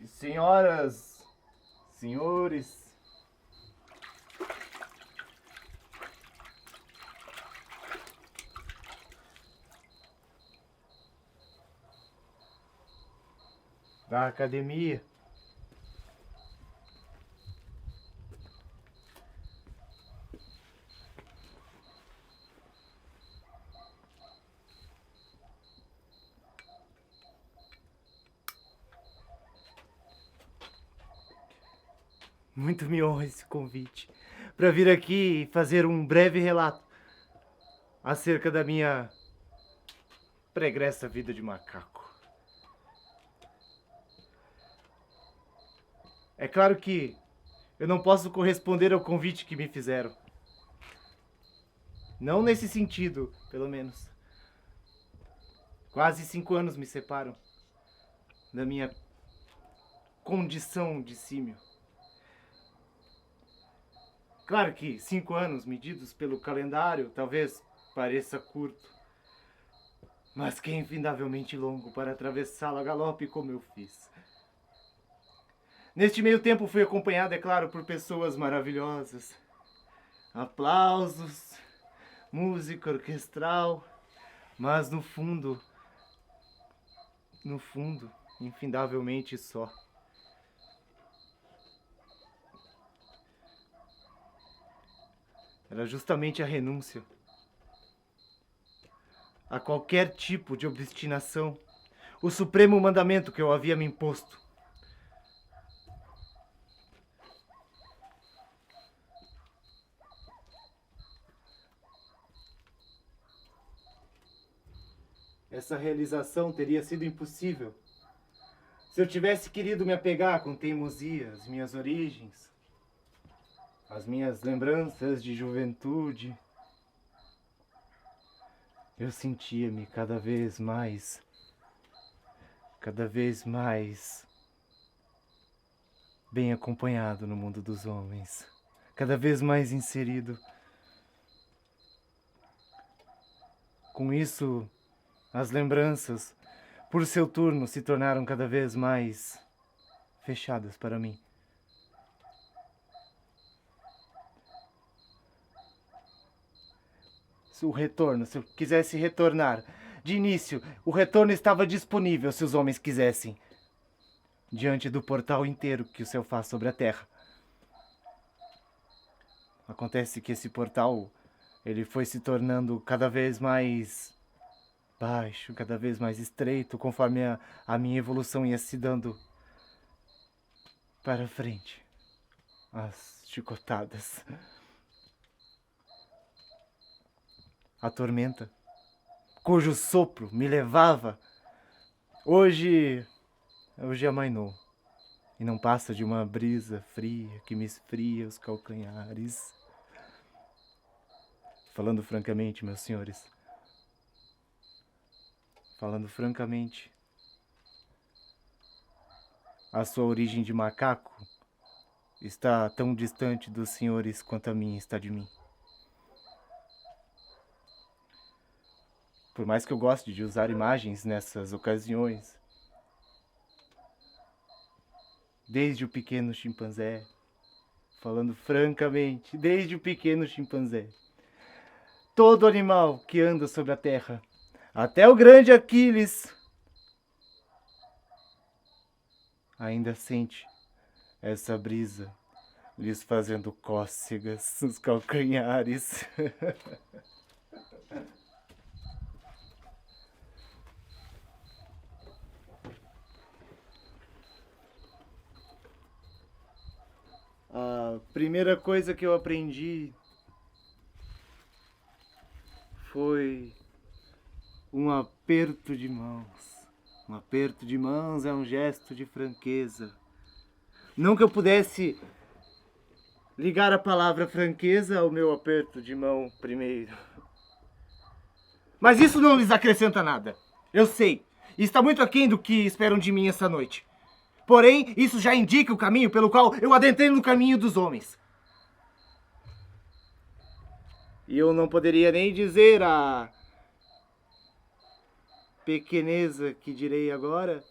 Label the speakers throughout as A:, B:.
A: Senhoras, senhores, da academia. Muito me honra esse convite para vir aqui e fazer um breve relato acerca da minha pregressa vida de macaco. É claro que eu não posso corresponder ao convite que me fizeram. Não nesse sentido, pelo menos. Quase 5 anos me separam da minha condição de símio. Claro que 5 anos medidos pelo calendário talvez pareça curto, mas que é infindavelmente longo para atravessá-lo a galope como eu fiz. Neste meio tempo fui acompanhado, é claro, por pessoas maravilhosas. Aplausos, música orquestral, mas no fundo, infindavelmente só. Era justamente a renúncia a qualquer tipo de obstinação, o supremo mandamento que eu havia me imposto. Essa realização teria sido impossível se eu tivesse querido me apegar com teimosia às minhas origens, às minhas lembranças de juventude. Eu sentia-me cada vez mais bem acompanhado no mundo dos homens, cada vez mais inserido. Com isso, as lembranças, por seu turno, se tornaram cada vez mais fechadas para mim. Se eu quisesse retornar, de início, o retorno estava disponível se os homens quisessem, diante do portal inteiro que o céu faz sobre a terra. Acontece que esse portal, ele foi se tornando cada vez mais baixo, cada vez mais estreito, conforme a minha evolução ia se dando para frente. As chicotadas. A tormenta, cujo sopro me levava, hoje amainou, e não passa de uma brisa fria que me esfria os calcanhares. Falando francamente, meus senhores, a sua origem de macaco está tão distante dos senhores quanto a minha está de mim. Por mais que eu goste de usar imagens nessas ocasiões, desde o pequeno chimpanzé, falando francamente, desde o pequeno chimpanzé, todo animal que anda sobre a terra, até o grande Aquiles, ainda sente essa brisa lhes fazendo cócegas nos calcanhares. A primeira coisa que eu aprendi foi um aperto de mãos. Um aperto de mãos é um gesto de franqueza. Não que eu pudesse ligar a palavra franqueza ao meu aperto de mão primeiro. Mas isso não lhes acrescenta nada. Eu sei. E está muito aquém do que esperam de mim essa noite. Porém, isso já indica o caminho pelo qual eu adentrei no caminho dos homens. E eu não poderia nem dizer a pequeneza que direi agora,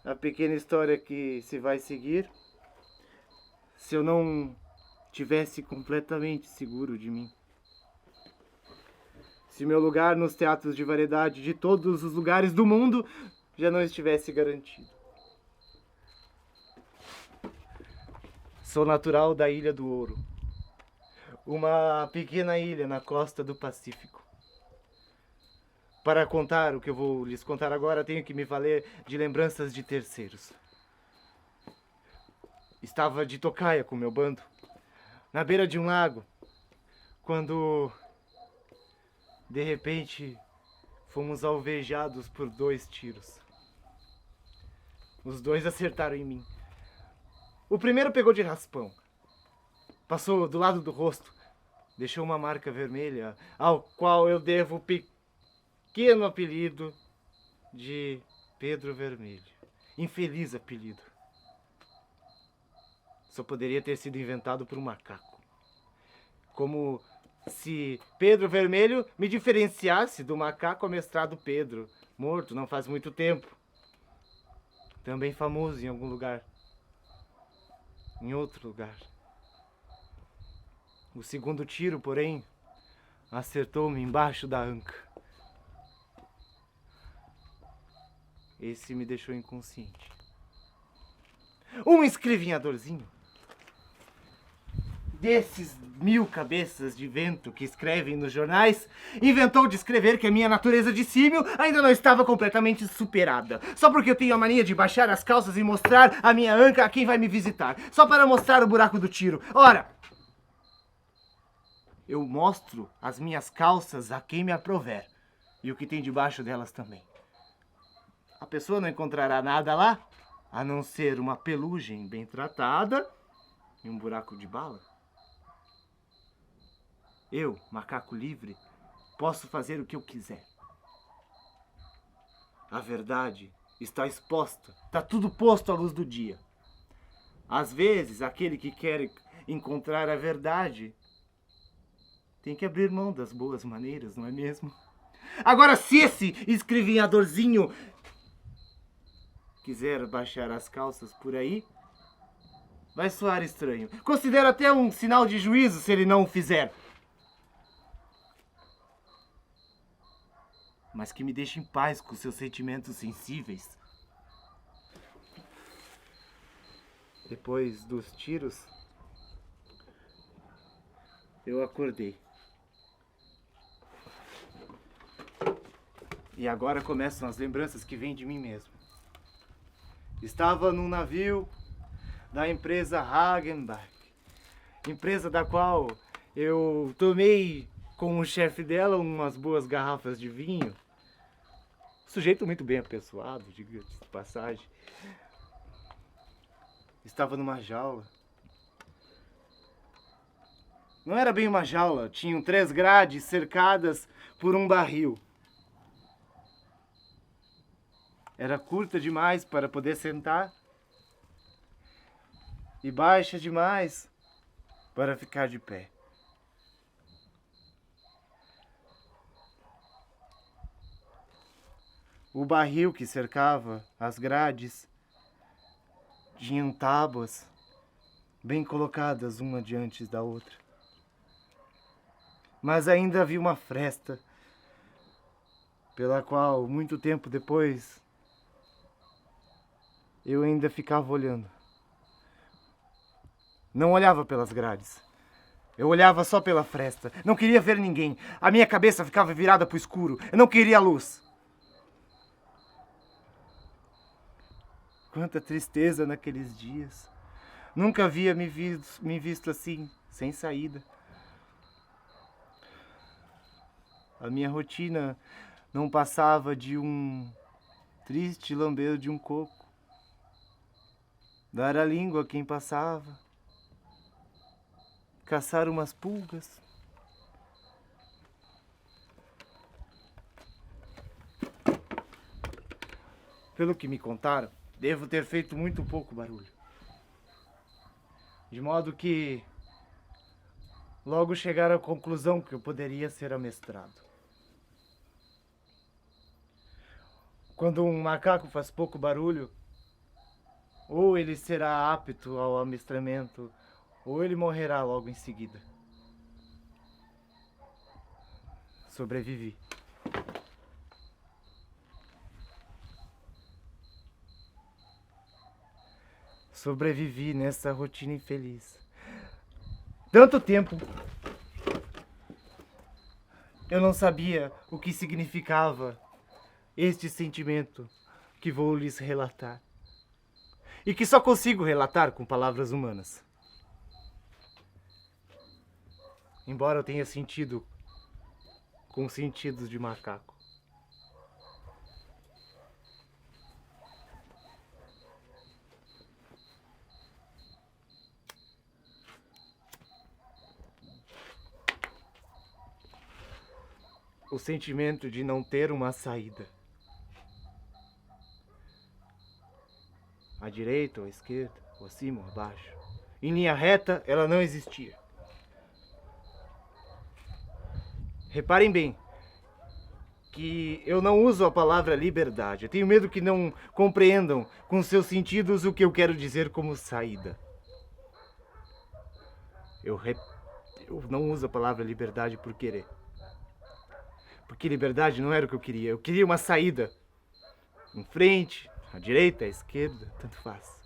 A: a pequena história que se vai seguir se eu não tivesse completamente seguro de mim. Se meu lugar nos teatros de variedade de todos os lugares do mundo já não estivesse garantido. Sou natural da Ilha do Ouro, uma pequena ilha na costa do Pacífico. Para contar o que eu vou lhes contar agora, tenho que me valer de lembranças de terceiros. Estava de tocaia com meu bando, na beira de um lago, quando, de repente, fomos alvejados por 2 tiros. Os 2 acertaram em mim. O primeiro pegou de raspão. Passou do lado do rosto. Deixou uma marca vermelha, ao qual eu devo o pequeno apelido de Pedro Vermelho. Infeliz apelido. Só poderia ter sido inventado por um macaco. Como se Pedro Vermelho me diferenciasse do macaco amestrado Pedro, morto não faz muito tempo. Também famoso em algum lugar. Em outro lugar. O segundo tiro, porém, acertou-me embaixo da anca. Esse me deixou inconsciente. Um escrevinhadorzinho desses 1000 cabeças de vento que escrevem nos jornais, inventou de escrever que a minha natureza de símio ainda não estava completamente superada. Só porque eu tenho a mania de baixar as calças e mostrar a minha anca a quem vai me visitar. Só para mostrar o buraco do tiro. Ora, eu mostro as minhas calças a quem me aprover. E o que tem debaixo delas também. A pessoa não encontrará nada lá, a não ser uma pelugem bem tratada e um buraco de bala. Eu, macaco livre, posso fazer o que eu quiser. A verdade está exposta, está tudo posto à luz do dia. Às vezes, aquele que quer encontrar a verdade tem que abrir mão das boas maneiras, não é mesmo? Agora, se esse escrevinhadorzinho quiser baixar as calças por aí, vai soar estranho. Considero até um sinal de juízo se ele não o fizer. Mas que me deixe em paz com seus sentimentos sensíveis. Depois dos tiros, eu acordei. E agora começam as lembranças que vêm de mim mesmo. Estava num navio da empresa Hagenbach, empresa da qual eu tomei com o chefe dela umas boas garrafas de vinho. Sujeito muito bem apessoado, diga-se de passagem. Estava numa jaula. Não era bem uma jaula, tinham 3 grades cercadas por um barril. Era curta demais para poder sentar e baixa demais para ficar de pé. O barril que cercava as grades tinham tábuas bem colocadas uma diante da outra. Mas ainda havia uma fresta pela qual, muito tempo depois, eu ainda ficava olhando. Não olhava pelas grades. Eu olhava só pela fresta. Não queria ver ninguém. A minha cabeça ficava virada para o escuro. Eu não queria luz. Quanta tristeza naqueles dias. Nunca havia me visto assim, sem saída. A minha rotina não passava de um triste lamber de um coco. Dar a língua a quem passava. Caçar umas pulgas. Pelo que me contaram, devo ter feito muito pouco barulho. De modo que logo chegaram à conclusão que eu poderia ser amestrado. Quando um macaco faz pouco barulho, Ou ele será apto ao amestramento, ou ele morrerá logo em seguida. Sobrevivi. Sobrevivi nessa rotina infeliz. Tanto tempo. Eu não sabia o que significava este sentimento que vou lhes relatar. E que só consigo relatar com palavras humanas. Embora eu tenha sentido com sentidos de macaco. O sentimento de não ter uma saída. À direita ou à esquerda, ou acima ou abaixo. Em linha reta, ela não existia. Reparem bem que eu não uso a palavra liberdade. Eu tenho medo que não compreendam com seus sentidos o que eu quero dizer como saída. Eu não uso a palavra liberdade por querer. Porque liberdade não era o que eu queria. Eu queria uma saída. Em frente, à direita, à esquerda, tanto faz.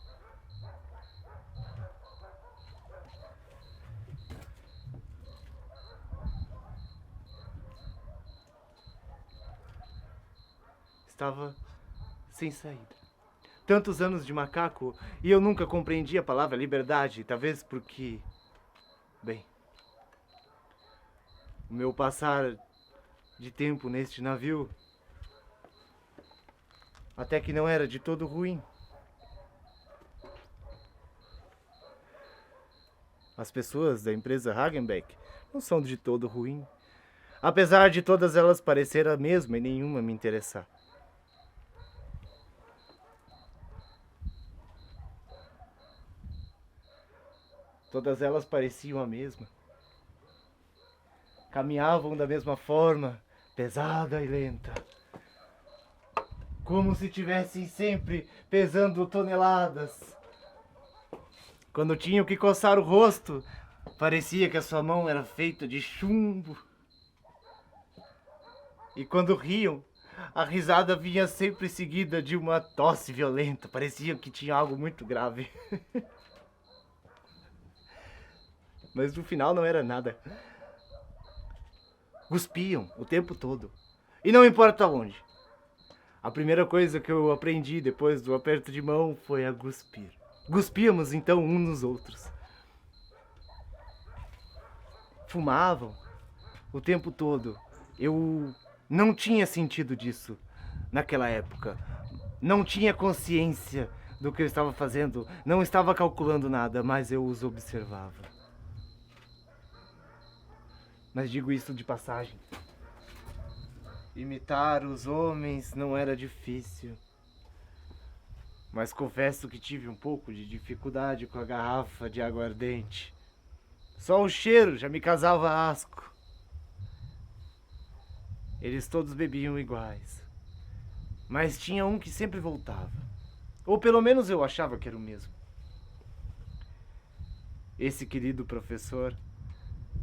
A: Estava sem saída. Tantos anos de macaco e eu nunca compreendi a palavra liberdade. Talvez porque, bem, o meu passar de tempo neste navio até que não era de todo ruim. As pessoas da empresa Hagenbeck não são de todo ruim, apesar de todas elas parecerem a mesma e nenhuma me interessar. Todas elas pareciam a mesma. Caminhavam da mesma forma, pesada e lenta. Como se tivessem sempre pesando toneladas. Quando tinham que coçar o rosto, parecia que a sua mão era feita de chumbo. E quando riam, a risada vinha sempre seguida de uma tosse violenta. Parecia que tinha algo muito grave. Mas no final não era nada. Cuspiam o tempo todo. E não importa onde. A primeira coisa que eu aprendi depois do aperto de mão foi a cuspir. Cuspíamos então uns nos outros. Fumavam o tempo todo. Eu não tinha sentido disso naquela época. Não tinha consciência do que eu estava fazendo. Não estava calculando nada, mas eu os observava. Mas digo isso de passagem. Imitar os homens não era difícil. Mas confesso que tive um pouco de dificuldade com a garrafa de aguardente. Só o cheiro já me causava asco. Eles todos bebiam iguais. Mas tinha um que sempre voltava. Ou pelo menos eu achava que era o mesmo. Esse querido professor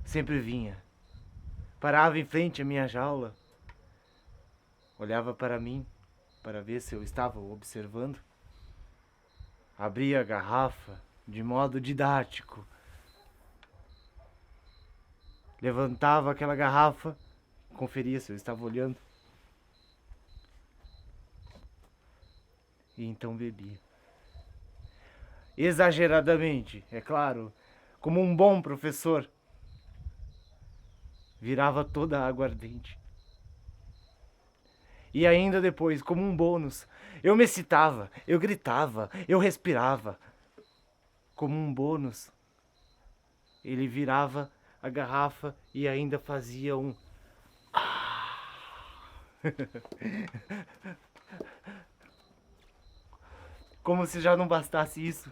A: sempre vinha. Parava em frente à minha jaula. Olhava para mim, para ver se eu estava observando. Abria a garrafa de modo didático. Levantava aquela garrafa, conferia se eu estava olhando. E então bebia. Exageradamente, é claro, como um bom professor. Virava toda a aguardente. E ainda depois, como um bônus, eu me excitava, eu gritava, eu respirava. Como um bônus, ele virava a garrafa e ainda fazia um... Como se já não bastasse isso.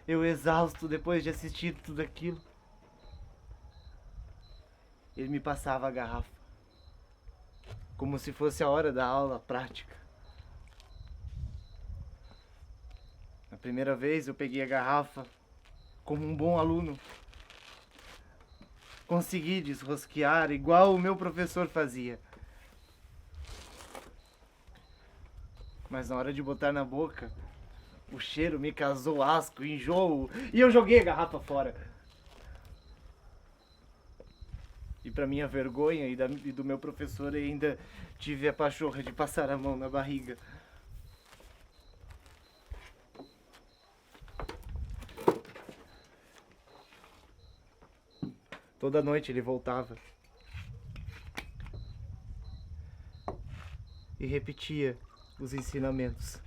A: Eu exausto depois de assistir tudo aquilo. Ele me passava a garrafa. Como se fosse a hora da aula prática. primeira vez eu peguei a garrafa como um bom aluno. Consegui desrosquear igual o meu professor fazia. Mas na hora de botar na boca, o cheiro me causou asco, enjoo, e eu joguei a garrafa fora. E pra minha vergonha e do meu professor, eu ainda tive a pachorra de passar a mão na barriga. Toda noite ele voltava e repetia os ensinamentos.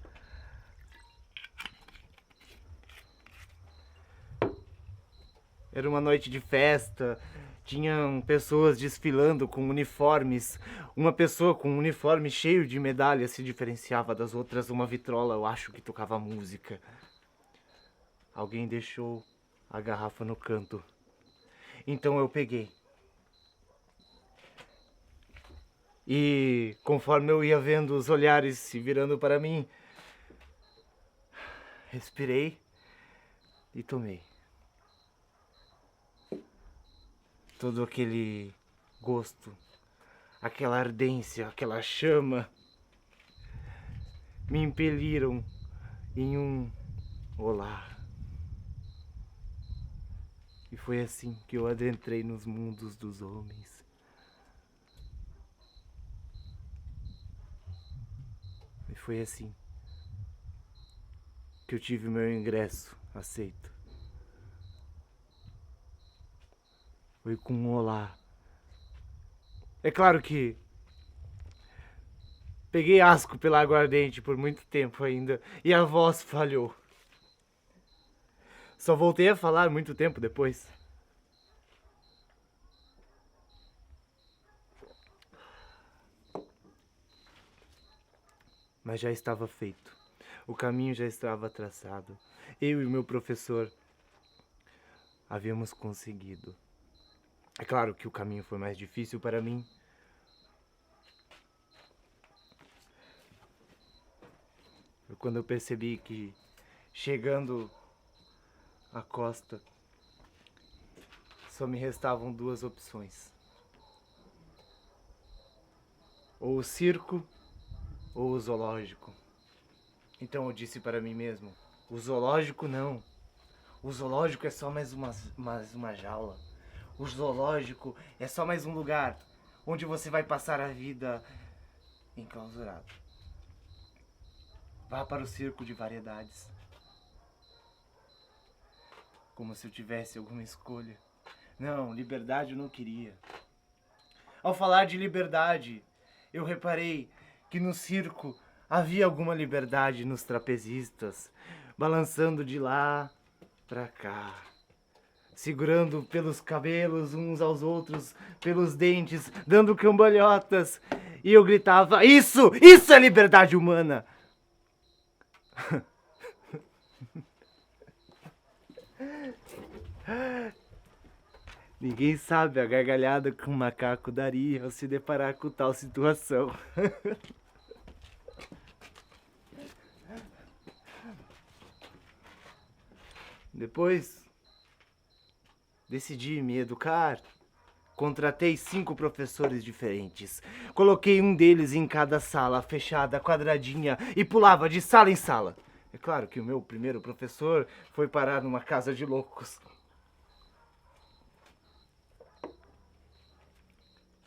A: Era uma noite de festa, tinham pessoas desfilando com uniformes. Uma pessoa com um uniforme cheio de medalhas se diferenciava das outras. Uma vitrola, eu acho que tocava música. Alguém deixou a garrafa no canto. Então eu peguei. E conforme eu ia vendo os olhares se virando para mim, respirei e tomei. Todo aquele gosto, aquela ardência, aquela chama me impeliram em um olá. E foi assim que eu adentrei nos mundos dos homens. E foi assim que eu tive o meu ingresso aceito. Foi com um olá. É claro que peguei asco pela aguardente por muito tempo ainda e a voz falhou. Só voltei a falar muito tempo depois. Mas já estava feito. O caminho já estava traçado. Eu e o meu professor havíamos conseguido. É claro que o caminho foi mais difícil para mim. Foi quando eu percebi que, chegando à costa, só me restavam duas opções. Ou o circo, ou o zoológico. Então eu disse para mim mesmo, o zoológico não. O zoológico é só mais uma jaula. O zoológico é só mais um lugar onde você vai passar a vida enclausurado. Vá para o circo de variedades. Como se eu tivesse alguma escolha. Não, liberdade eu não queria. Ao falar de liberdade, eu reparei que no circo havia alguma liberdade nos trapezistas, balançando de lá pra cá, segurando pelos cabelos uns aos outros, pelos dentes, dando cambalhotas. E eu gritava, isso é liberdade humana! Ninguém sabe a gargalhada que um macaco daria ao se deparar com tal situação. Depois, decidi me educar. Contratei 5 professores diferentes. Coloquei um deles em cada sala, fechada, quadradinha, e pulava de sala em sala. É claro que o meu primeiro professor foi parar numa casa de loucos.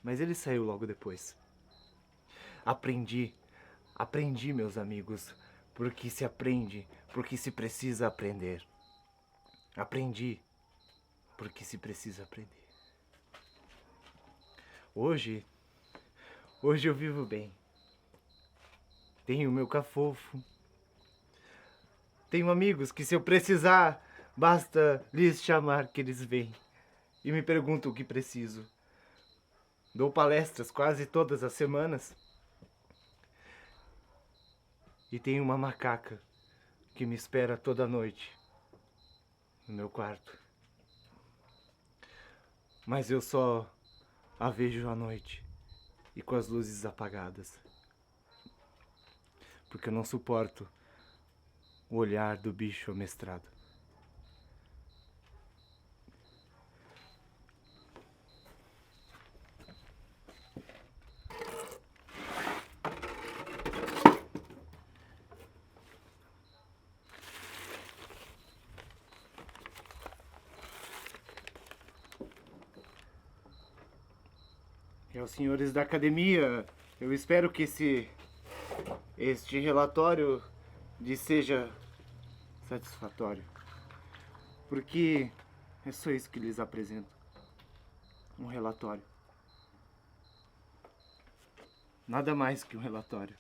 A: Mas ele saiu logo depois. Aprendi, meus amigos, porque se aprende, porque se precisa aprender. Aprendi, porque se precisa aprender. Hoje eu vivo bem. Tenho meu cafofo. Tenho amigos que, se eu precisar, basta lhes chamar que eles vêm e me perguntam o que preciso. Dou palestras quase todas as semanas. E tenho uma macaca que me espera toda noite no meu quarto. Mas eu só a vejo à noite e com as luzes apagadas. Porque eu não suporto o olhar do bicho amestrado. E aos senhores da academia, eu espero que este relatório lhes seja satisfatório. Porque é só isso que lhes apresento. Um relatório. Nada mais que um relatório.